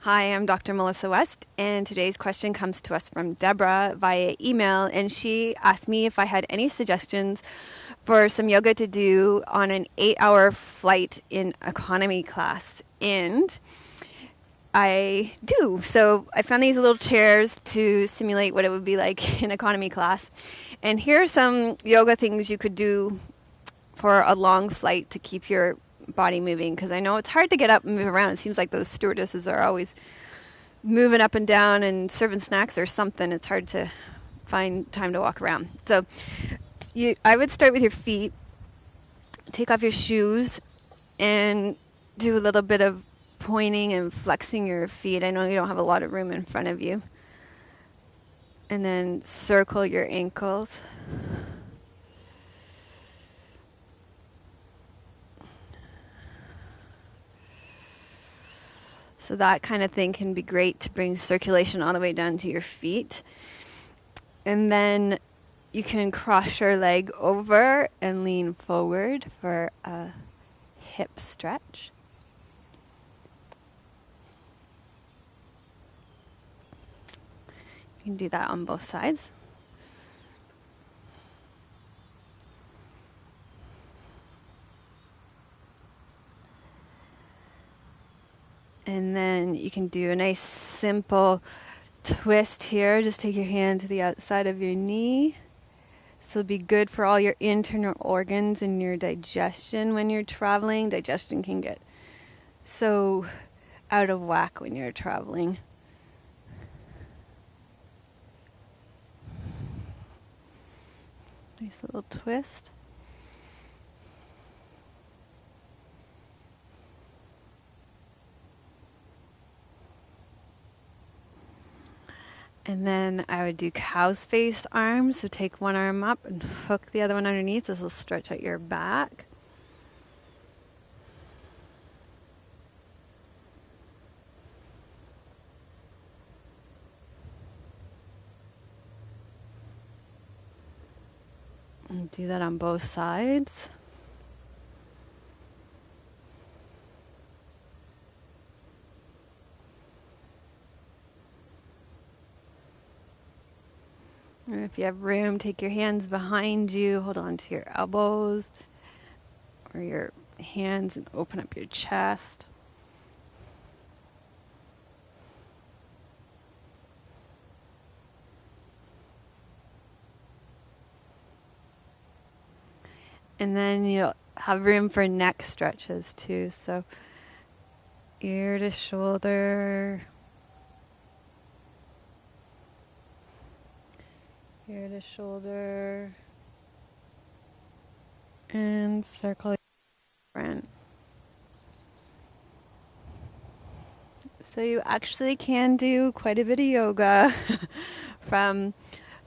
Hi, I'm Dr. Melissa West, and today's question comes to us from Deborah via email, and she asked me if I had any suggestions for some yoga to do on an 8-hour flight in economy class. And I do. So I found these little chairs to simulate what it would be like in economy class. And here are some yoga things you could do for a long flight to keep your body moving, because I know it's hard to get up and move around. It seems like those stewardesses are always moving up and down and serving snacks or something. It's hard to find time to walk around. So I would start with your feet. Take off your shoes and do a little bit of pointing and flexing your feet. I know you don't have a lot of room in front of you. And then circle your ankles. So that kind of thing can be great to bring circulation all the way down to your feet. And then you can cross your leg over and lean forward for a hip stretch. You can do that on both sides. And then you can do a nice simple twist here. Just take your hand to the outside of your knee. This will be good for all your internal organs and your digestion when you're traveling. Digestion can get so out of whack when you're traveling. Nice little twist. And then I would do cow's face arms. So take one arm up and hook the other one underneath. This will stretch out your back. And do that on both sides. And if you have room, take your hands behind you, hold on to your elbows or your hands and open up your chest. And then you'll have room for neck stretches too. So ear to shoulder. Ear to shoulder, and circle your front. So you actually can do quite a bit of yoga from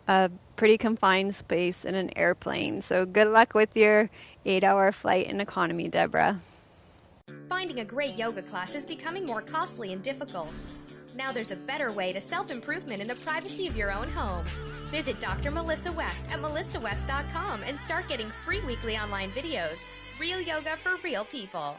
a pretty confined space in an airplane. So good luck with your 8-hour flight in economy, Deborah. Finding a great yoga class is becoming more costly and difficult. Now there's a better way to self-improvement in the privacy of your own home. Visit Dr. Melissa West at melissawest.com and start getting free weekly online videos. Real yoga for real people.